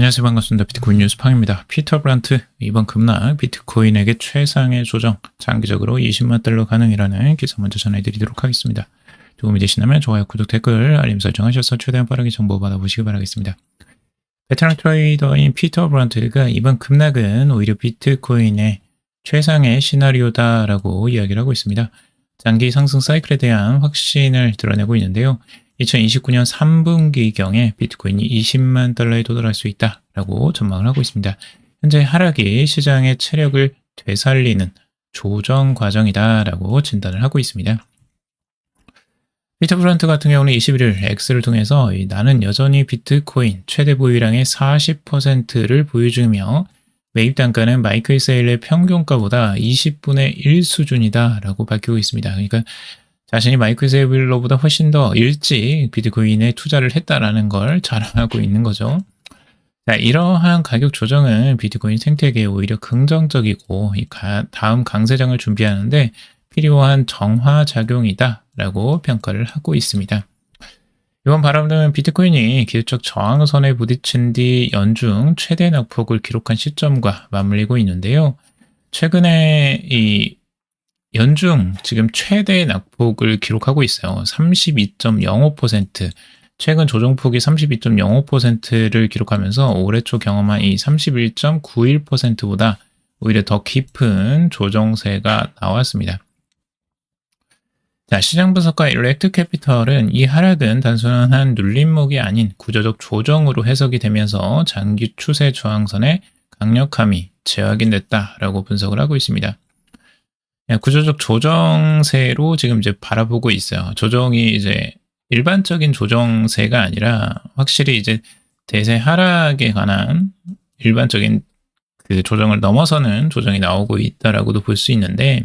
안녕하세요. 반갑습니다. 비트코인 뉴스 팡입니다. 피터 브란트, 이번 급락 비트코인에게 최상의 조정, 장기적으로 20만 달러 가능이라는 기사 먼저 전해드리도록 하겠습니다. 도움이 되시다면 좋아요, 구독, 댓글, 알림 설정하셔서 최대한 빠르게 정보 받아보시기 바라겠습니다. 베테랑 트레이더인 피터 브란트가 이번 급락은 오히려 비트코인의 최상의 시나리오다라고 이야기를 하고 있습니다. 장기 상승 사이클에 대한 확신을 드러내고 있는데요. 2029년 3분기경에 비트코인이 20만 달러에 도달할 수 있다라고 전망을 하고 있습니다. 현재 하락이 시장의 체력을 되살리는 조정 과정이다라고 진단을 하고 있습니다. 피터 브란트 같은 경우는 21일 X를 통해서 나는 여전히 비트코인 최대 보유량의 40%를 보유 중이며 매입 단가는 마이클 세일의 평균가보다 20분의 1 수준이다라고 밝히고 있습니다. 그러니까 자신이 마이클 세일러보다 훨씬 더 일찍 비트코인에 투자를 했다라는 걸 자랑하고 있는 거죠. 자, 이러한 가격 조정은 비트코인 생태계에 오히려 긍정적이고 다음 강세장을 준비하는데 필요한 정화작용이다라고 평가를 하고 있습니다. 이번 바람은 비트코인이 기술적 저항선에 부딪힌 뒤 연중 최대 낙폭을 기록한 시점과 맞물리고 있는데요. 최근에 이 연중 지금 최대 낙폭을 기록하고 있어요. 32.05%. 최근 조정폭이 32.05%를 기록하면서 올해 초 경험한 이 31.91%보다 오히려 더 깊은 조정세가 나왔습니다. 자, 시장 분석가 일렉트 캐피털은 이 하락은 단순한 눌림목이 아닌 구조적 조정으로 해석이 되면서 장기 추세 저항선의 강력함이 재확인됐다라고 분석을 하고 있습니다. 구조적 조정세로 지금 이제 바라보고 있어요. 조정이 이제 일반적인 조정세가 아니라 확실히 이제 대세 하락에 관한 일반적인 그 조정을 넘어서는 조정이 나오고 있다라고도 볼 수 있는데,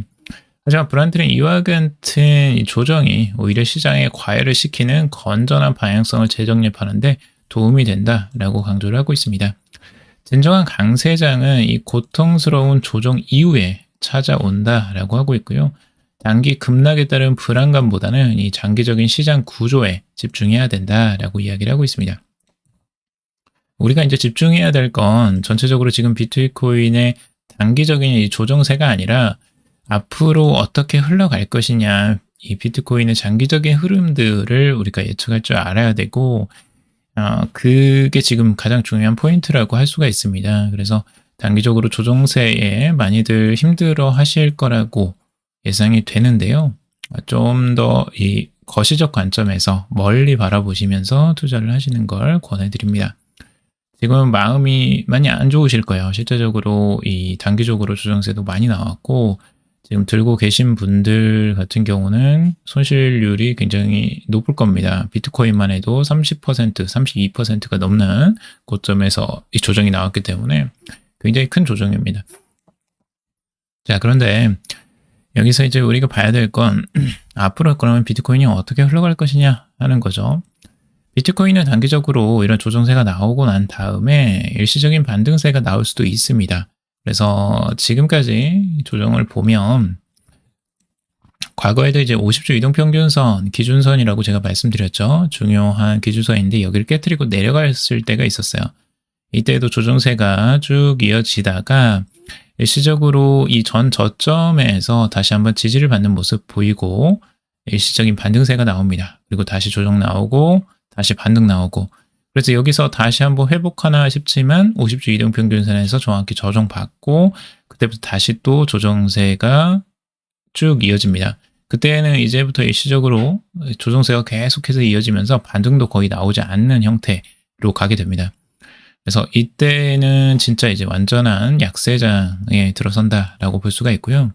하지만 브란트는 이와 같은 이 조정이 오히려 시장에 과열을 시키는 건전한 방향성을 재정립하는데 도움이 된다라고 강조를 하고 있습니다. 진정한 강세장은 이 고통스러운 조정 이후에 찾아온다라고 하고 있고요. 단기 급락에 따른 불안감보다는 이 장기적인 시장 구조에 집중해야 된다라고 이야기를 하고 있습니다. 우리가 이제 집중해야 될 건 전체적으로 지금 비트코인의 단기적인 이 조정세가 아니라 앞으로 어떻게 흘러갈 것이냐, 이 비트코인의 장기적인 흐름들을 우리가 예측할 줄 알아야 되고, 그게 지금 가장 중요한 포인트라고 할 수가 있습니다. 그래서 단기적으로 조정세에 많이들 힘들어 하실 거라고 예상이 되는데요. 좀 더 이 거시적 관점에서 멀리 바라보시면서 투자를 하시는 걸 권해드립니다. 지금 마음이 많이 안 좋으실 거예요. 실제적으로 이 단기적으로 조정세도 많이 나왔고, 지금 들고 계신 분들 같은 경우는 손실률이 굉장히 높을 겁니다. 비트코인만 해도 30%, 32%가 넘는 고점에서 이 조정이 나왔기 때문에 굉장히 큰 조정입니다. 자, 그런데 여기서 이제 우리가 봐야 될 건 앞으로 그러면 비트코인이 어떻게 흘러갈 것이냐 하는 거죠. 비트코인은 단기적으로 이런 조정세가 나오고 난 다음에 일시적인 반등세가 나올 수도 있습니다. 그래서 지금까지 조정을 보면 과거에도 이제 50주 이동평균선 기준선이라고 제가 말씀드렸죠. 중요한 기준선인데 여기를 깨트리고 내려갔을 때가 있었어요. 이때도 조정세가 쭉 이어지다가 일시적으로 이 전 저점에서 다시 한번 지지를 받는 모습 보이고 일시적인 반등세가 나옵니다. 그리고 다시 조정 나오고 다시 반등 나오고, 그래서 여기서 다시 한번 회복하나 싶지만 50주 이동평균선에서 정확히 조정받고 그때부터 다시 또 조정세가 쭉 이어집니다. 그때는 이제부터 일시적으로 조정세가 계속해서 이어지면서 반등도 거의 나오지 않는 형태로 가게 됩니다. 그래서 이때는 진짜 이제 완전한 약세장에 들어선다라고 볼 수가 있고요.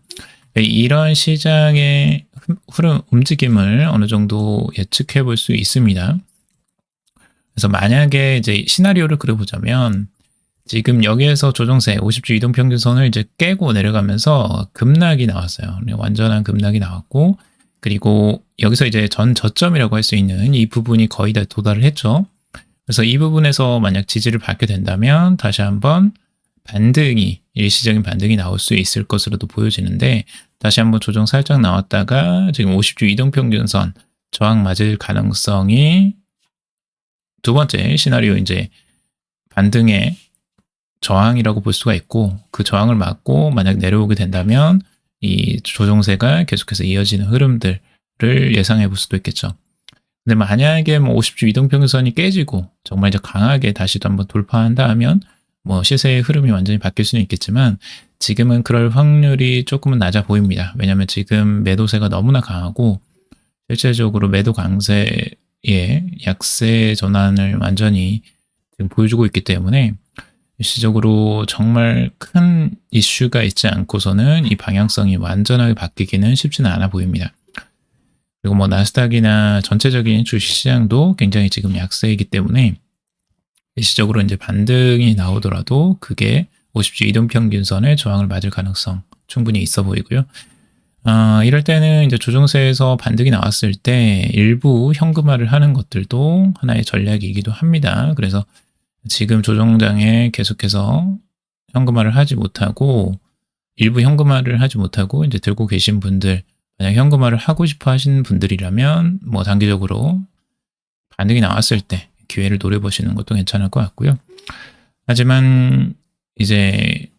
이런 시장의 흐름 움직임을 어느 정도 예측해 볼 수 있습니다. 그래서 만약에 이제 시나리오를 그려보자면 지금 여기에서 조정세 50주 이동평균선을 이제 깨고 내려가면서 급락이 나왔어요. 완전한 급락이 나왔고, 그리고 여기서 이제 전 저점이라고 할 수 있는 이 부분이 거의 다 도달을 했죠. 그래서 이 부분에서 만약 지지를 받게 된다면 다시 한번 반등이, 일시적인 반등이 나올 수 있을 것으로도 보여지는데, 다시 한번 조정 살짝 나왔다가 지금 50주 이동평균선 저항 맞을 가능성이 두 번째 시나리오 이제 반등의 저항이라고 볼 수가 있고, 그 저항을 막고 만약 내려오게 된다면 이 조정세가 계속해서 이어지는 흐름들을 예상해 볼 수도 있겠죠. 근데 만약에 뭐 50주 이동평균선이 깨지고 정말 이제 강하게 다시 또 한번 돌파한다 하면 뭐 시세의 흐름이 완전히 바뀔 수는 있겠지만 지금은 그럴 확률이 조금은 낮아 보입니다. 왜냐하면 지금 매도세가 너무나 강하고 실질적으로 매도 강세의 약세 전환을 완전히 지금 보여주고 있기 때문에 일시적으로 정말 큰 이슈가 있지 않고서는 이 방향성이 완전하게 바뀌기는 쉽지는 않아 보입니다. 그리고 뭐 나스닥이나 전체적인 주식시장도 굉장히 지금 약세이기 때문에 일시적으로 이제 반등이 나오더라도 그게 50주 이동평균선의 저항을 맞을 가능성 충분히 있어 보이고요. 이럴 때는 이제 조정세에서 반등이 나왔을 때 일부 현금화를 하는 것들도 하나의 전략이기도 합니다. 그래서 지금 조정장에 계속해서 현금화를 하지 못하고 일부 현금화를 하지 못하고 이제 들고 계신 분들, 만약 현금화를 하고 싶어 하시는 분들이라면 뭐 단기적으로 반등이 나왔을 때 기회를 노려보시는 것도 괜찮을 것 같고요. 하지만 이제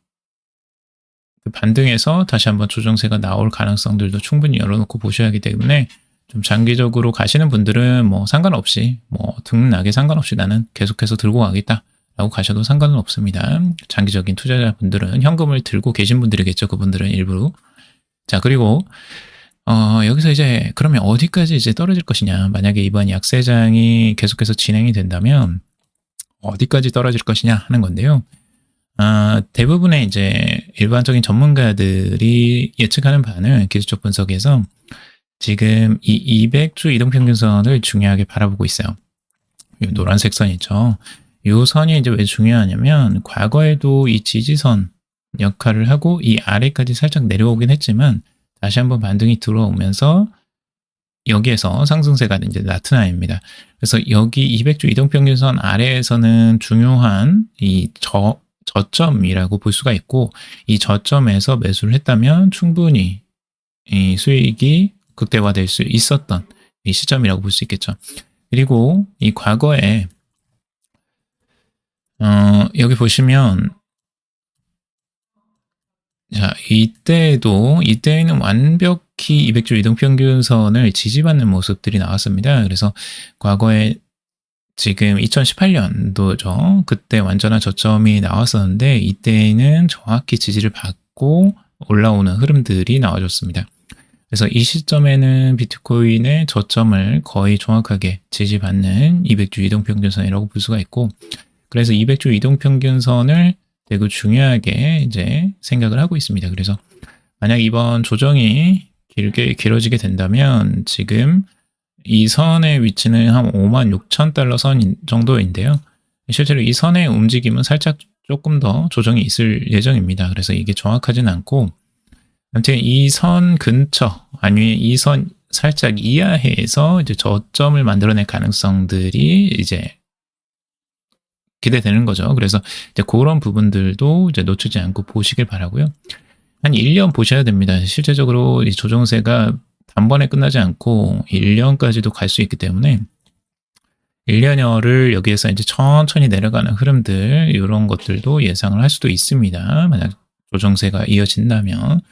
그 반등에서 다시 한번 조정세가 나올 가능성들도 충분히 열어놓고 보셔야 하기 때문에 좀 장기적으로 가시는 분들은 뭐 상관없이 뭐 등락에 상관없이 나는 계속해서 들고 가겠다 라고 가셔도 상관은 없습니다. 장기적인 투자자분들은 현금을 들고 계신 분들이겠죠. 그분들은 일부러. 자, 그리고 여기서 이제 그러면 어디까지 이제 떨어질 것이냐. 만약에 이번 약세장이 계속해서 진행이 된다면 어디까지 떨어질 것이냐 하는 건데요. 대부분의 이제 일반적인 전문가들이 예측하는 바는 기술적 분석에서 지금 이 200주 이동평균선을 중요하게 바라보고 있어요. 이 노란색 선 있죠. 이 선이 이제 왜 중요하냐면 과거에도 이 지지선 역할을 하고 이 아래까지 살짝 내려오긴 했지만 다시 한번 반등이 들어오면서 여기에서 상승세가 이제 나타납니다. 그래서 여기 200주 이동평균선 아래에서는 중요한 이 저점이라고 볼 수가 있고 이 저점에서 매수를 했다면 충분히 이 수익이 극대화될 수 있었던 이 시점이라고 볼 수 있겠죠. 그리고 이 과거에 여기 보시면 자, 이때에는 완벽히 200주 이동평균선을 지지받는 모습들이 나왔습니다. 그래서 과거에 지금 2018년도죠. 그때 완전한 저점이 나왔었는데 이때는 정확히 지지를 받고 올라오는 흐름들이 나와줬습니다. 그래서 이 시점에는 비트코인의 저점을 거의 정확하게 지지받는 200주 이동평균선이라고 볼 수가 있고 그래서 200주 이동평균선을 되게 중요하게 이제 생각을 하고 있습니다. 그래서 만약 이번 조정이 길어지게 된다면 지금 이 선의 위치는 한 56,000달러 선 정도인데요. 실제로 이 선의 움직임은 살짝 조금 더 조정이 있을 예정입니다. 그래서 이게 정확하진 않고 아무튼 이 선 근처 아니면 이 선 살짝 이하에서 이제 저점을 만들어낼 가능성들이 이제 기대되는 거죠. 그래서 이제 그런 부분들도 이제 놓치지 않고 보시길 바라고요. 한 1년 보셔야 됩니다. 실제적으로 이 조정세가 단번에 끝나지 않고 1년까지도 갈 수 있기 때문에 1년여를 여기에서 이제 천천히 내려가는 흐름들 이런 것들도 예상을 할 수도 있습니다. 만약 조정세가 이어진다면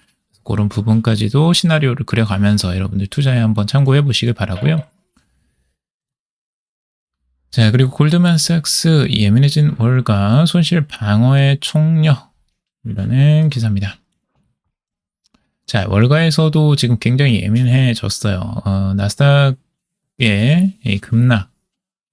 그런 부분까지도 시나리오를 그려가면서 여러분들 투자에 한번 참고해 보시길 바라고요. 자, 그리고 골드만삭스 예민해진 월가 손실 방어의 총력이라는 기사입니다. 자, 월가에서도 지금 굉장히 예민해졌어요. 나스닥의 이 급락,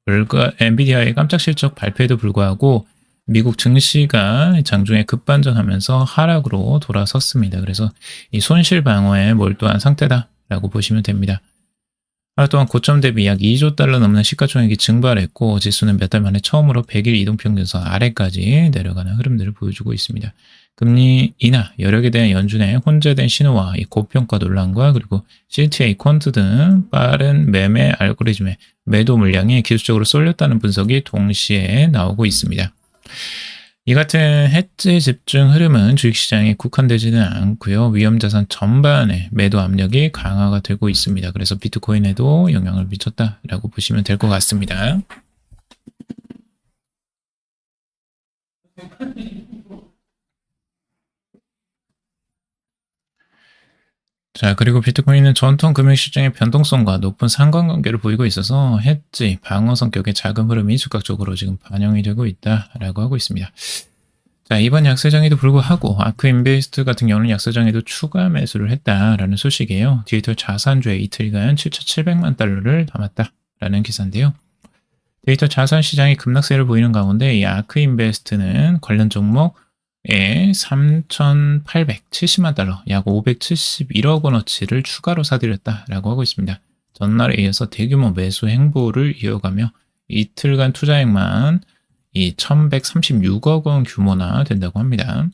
월가 엔비디아의 깜짝 실적 발표에도 불구하고 미국 증시가 장중에 급반전하면서 하락으로 돌아섰습니다. 그래서 이 손실 방어에 몰두한 상태다라고 보시면 됩니다. 하루 동안 고점 대비 약 2조 달러 넘는 시가총액이 증발했고 지수는 몇 달 만에 처음으로 100일 이동평균선 아래까지 내려가는 흐름들을 보여주고 있습니다. 금리 인하, 여력에 대한 연준의 혼재된 신호와 이 고평가 논란과 그리고 CTA, 퀀트 등 빠른 매매 알고리즘의 매도 물량이 기술적으로 쏠렸다는 분석이 동시에 나오고 있습니다. 이 같은 해지 집중 흐름은 주식시장에 국한되지는 않고요. 위험자산 전반에 매도 압력이 강화가 되고 있습니다. 그래서 비트코인에도 영향을 미쳤다라고 보시면 될 것 같습니다. 자, 그리고 비트코인은 전통 금융 시장의 변동성과 높은 상관관계를 보이고 있어서 해지, 방어 성격의 자금 흐름이 즉각적으로 지금 반영이 되고 있다라고 하고 있습니다. 자, 이번 약세장에도 불구하고 아크 인베스트 같은 경우는 약세장에도 추가 매수를 했다라는 소식이에요. 디지털 자산주에 이틀간 7,700만 달러를 담았다라는 기사인데요. 디지털 자산 시장이 급락세를 보이는 가운데 이 아크 인베스트는 관련 종목에 3,870만 달러, 약 571억 원어치를 추가로 사들였다라고 하고 있습니다. 전날에 이어서 대규모 매수 행보를 이어가며 이틀간 투자액만 이 1,136억 원 규모나 된다고 합니다.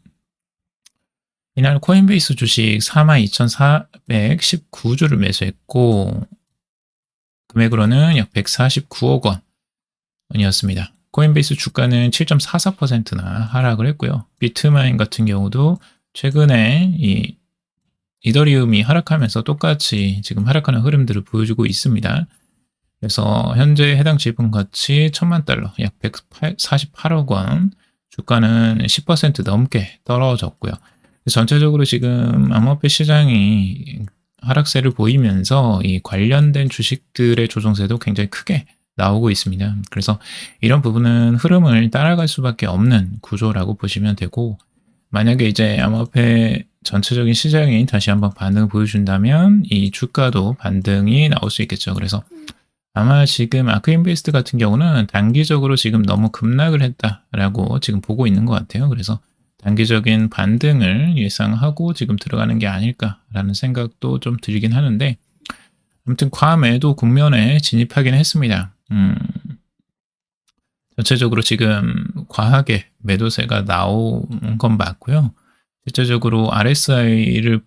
이날 코인베이스 주식 42,419주를 매수했고 금액으로는 약 149억 원이었습니다. 코인베이스 주가는 7.44%나 하락을 했고요. 비트마인 같은 경우도 최근에 이 이더리움이 하락하면서 똑같이 지금 하락하는 흐름들을 보여주고 있습니다. 그래서 현재 해당 지분 가치 1,000만 달러, 약 148억 원, 주가는 10% 넘게 떨어졌고요. 전체적으로 지금 암호화폐 시장이 하락세를 보이면서 이 관련된 주식들의 조정세도 굉장히 크게 나오고 있습니다. 그래서 이런 부분은 흐름을 따라갈 수밖에 없는 구조라고 보시면 되고, 만약에 이제 암호화폐 전체적인 시장이 다시 한번 반등을 보여준다면 이 주가도 반등이 나올 수 있겠죠. 그래서 아마 지금 아크인베스트 같은 경우는 단기적으로 지금 너무 급락을 했다라고 지금 보고 있는 것 같아요. 그래서 단기적인 반등을 예상하고 지금 들어가는 게 아닐까라는 생각도 좀 들긴 하는데, 아무튼 과매도 국면에 진입하긴 했습니다. 전체적으로 지금 과하게 매도세가 나온 건 맞고요. 실제적으로 RSI를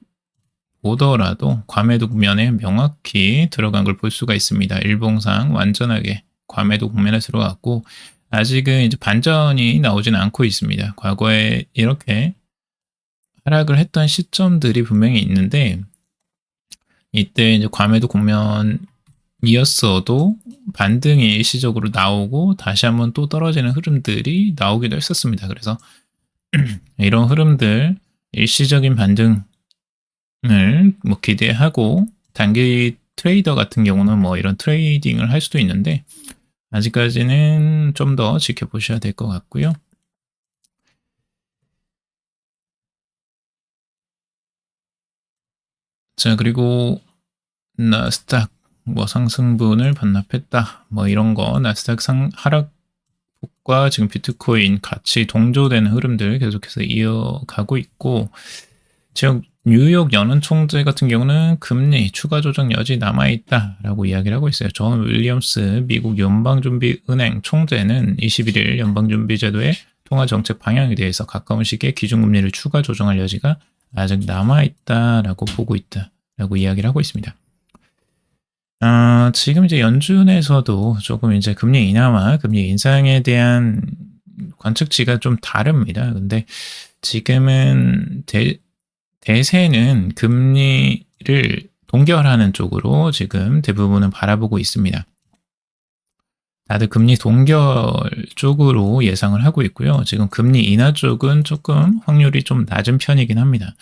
보더라도 과매도 국면에 명확히 들어간 걸 볼 수가 있습니다. 일봉상 완전하게 과매도 국면에 들어갔고 아직은 이제 반전이 나오진 않고 있습니다. 과거에 이렇게 하락을 했던 시점들이 분명히 있는데 이때 이제 과매도 국면이었어도 반등이 일시적으로 나오고 다시 한번 또 떨어지는 흐름들이 나오기도 했었습니다. 그래서 이런 흐름들 일시적인 반등 을 뭐 기대하고 단기 트레이더 같은 경우는 뭐 이런 트레이딩을 할 수도 있는데 아직까지는 좀 더 지켜보셔야 될 것 같고요. 자, 그리고 나스닥 뭐 상승분을 반납했다 뭐 이런 거 나스닥 하락폭과 지금 비트코인 같이 동조되는 흐름들 계속해서 이어가고 있고 지금 뉴욕 연은 총재 같은 경우는 금리 추가 조정 여지 남아있다라고 이야기를 하고 있어요. 존 윌리엄스 미국 연방준비은행 총재는 21일 연방준비제도의 통화정책 방향에 대해서 가까운 시기에 기준금리를 추가 조정할 여지가 아직 남아있다라고 보고 있다라고 이야기를 하고 있습니다. 지금 이제 연준에서도 조금 이제 금리 인하와 금리 인상에 대한 관측치가 좀 다릅니다. 근데 지금은 대세는 금리를 동결하는 쪽으로 지금 대부분은 바라보고 있습니다. 다들 금리 동결 쪽으로 예상을 하고 있고요. 지금 금리 인하 쪽은 조금 확률이 좀 낮은 편이긴 합니다.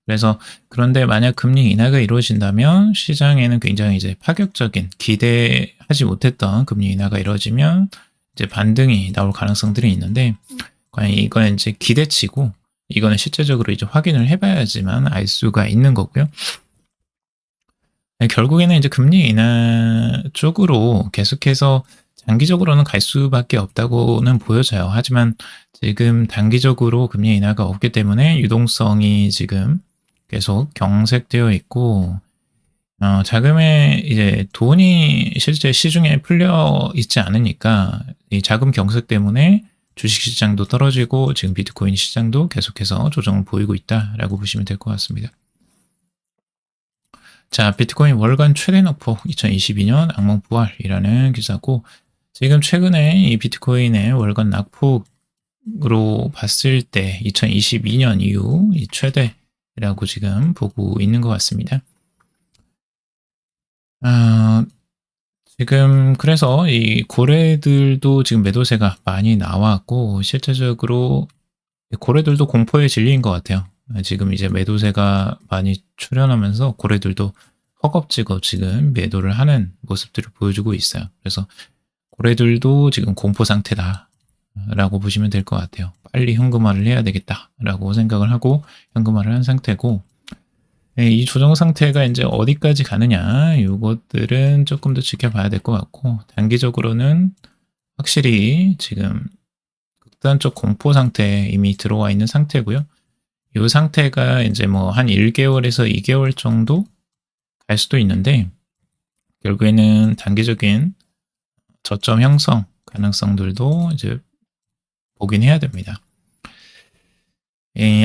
그래서 그런데 만약 금리 인하가 이루어진다면 시장에는 굉장히 이제 파격적인 기대하지 못했던 금리 인하가 이루어지면 이제 반등이 나올 가능성들이 있는데 과연 이건 이제 기대치고 이거는 실제적으로 이제 확인을 해봐야지만 알 수가 있는 거고요. 결국에는 이제 금리 인하 쪽으로 계속해서 장기적으로는 갈 수밖에 없다고는 보여져요. 하지만 지금 단기적으로 금리 인하가 없기 때문에 유동성이 지금 계속 경색되어 있고 자금에 이제 돈이 실제 시중에 풀려 있지 않으니까 이 자금 경색 때문에 주식시장도 떨어지고 지금 비트코인 시장도 계속해서 조정을 보이고 있다라고 보시면 될 것 같습니다. 자, 비트코인 월간 최대 낙폭 2022년 악몽 부활이라는 기사고 지금 최근에 이 비트코인의 월간 낙폭으로 봤을 때 2022년 이후 이 최대라고 지금 보고 있는 것 같습니다. 지금 그래서 이 고래들도 지금 매도세가 많이 나왔고 실제적으로 고래들도 공포에 질린 것 같아요. 지금 이제 매도세가 많이 출현하면서 고래들도 허겁지겁 지금 매도를 하는 모습들을 보여주고 있어요. 그래서 고래들도 지금 공포 상태다라고 보시면 될 것 같아요. 빨리 현금화를 해야 되겠다라고 생각을 하고 현금화를 한 상태고, 이 조정 상태가 이제 어디까지 가느냐, 이것들은 조금 더 지켜봐야 될 것 같고, 단기적으로는 확실히 지금 극단적 공포 상태에 이미 들어와 있는 상태고요. 이 상태가 이제 뭐 한 1개월에서 2개월 정도 갈 수도 있는데, 결국에는 단기적인 저점 형성 가능성들도 이제 보긴 해야 됩니다.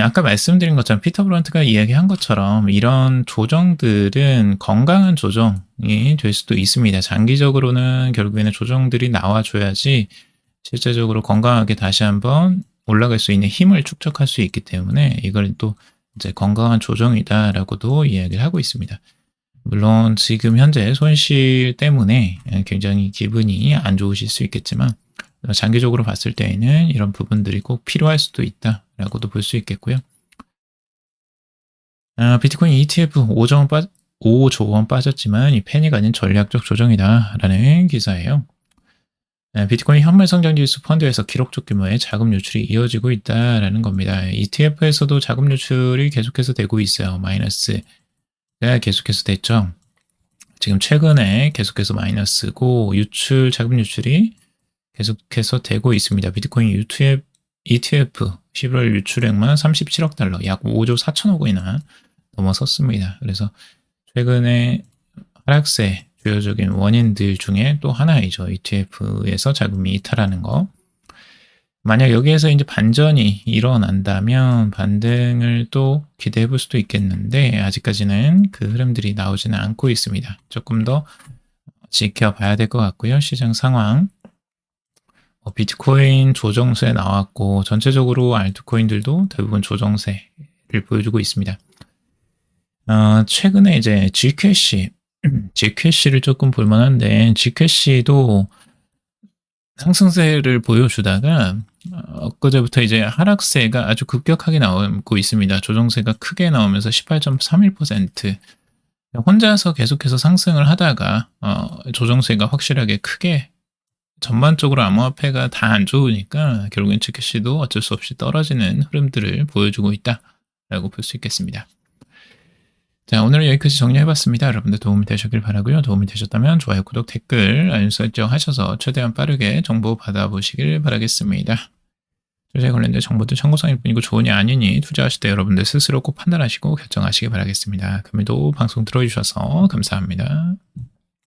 아까 말씀드린 것처럼 피터 브런트가 이야기한 것처럼 이런 조정들은 건강한 조정이 될 수도 있습니다. 장기적으로는 결국에는 조정들이 나와줘야지 실제적으로 건강하게 다시 한번 올라갈 수 있는 힘을 축적할 수 있기 때문에 이걸 또 이제 건강한 조정이다라고도 이야기를 하고 있습니다. 물론 지금 현재 손실 때문에 굉장히 기분이 안 좋으실 수 있겠지만 장기적으로 봤을 때에는 이런 부분들이 꼭 필요할 수도 있다라고도 볼 수 있겠고요. 비트코인 ETF 5조 원 빠졌지만 이 패닉 아닌 전략적 조정이다라는 기사예요. 비트코인 현물 성장지수 펀드에서 기록적 규모의 자금 유출이 이어지고 있다라는 겁니다. ETF에서도 자금 유출이 계속해서 되고 있어요. 마이너스가 계속해서 됐죠. 지금 최근에 계속해서 마이너스고 자금 유출이 계속해서 되고 있습니다. 비트코인 ETF 11월 유출액만 37억 달러, 약 5조 4천억 원이나 넘어섰습니다. 그래서 최근에 하락세 주요적인 원인들 중에 또 하나이죠. ETF에서 자금이 이탈하는 거. 만약 여기에서 이제 반전이 일어난다면 반등을 또 기대해 볼 수도 있겠는데 아직까지는 그 흐름들이 나오지는 않고 있습니다. 조금 더 지켜봐야 될 것 같고요. 시장 상황. 비트코인 조정세 나왔고 전체적으로 알트코인들도 대부분 조정세를 보여주고 있습니다. 최근에 이제 G캐시를 조금 볼만한데 G캐시도 상승세를 보여주다가 엊그제부터 이제 하락세가 아주 급격하게 나오고 있습니다. 조정세가 크게 나오면서 18.31% 혼자서 계속해서 상승을 하다가 조정세가 확실하게 크게 전반적으로 암호화폐가 다 안 좋으니까 결국엔 G캐시도 어쩔 수 없이 떨어지는 흐름들을 보여주고 있다라고 볼 수 있겠습니다. 자, 오늘은 여기까지 정리해봤습니다. 여러분들 도움이 되셨길 바라고요. 도움이 되셨다면 좋아요, 구독, 댓글, 알림 설정 하셔서 최대한 빠르게 정보 받아보시길 바라겠습니다. 투자에 관련된 정보들 참고성일 뿐이고 좋으니 아니니 투자하실 때 여러분들 스스로 꼭 판단하시고 결정하시기 바라겠습니다. 그럼에도 방송 들어주셔서 감사합니다.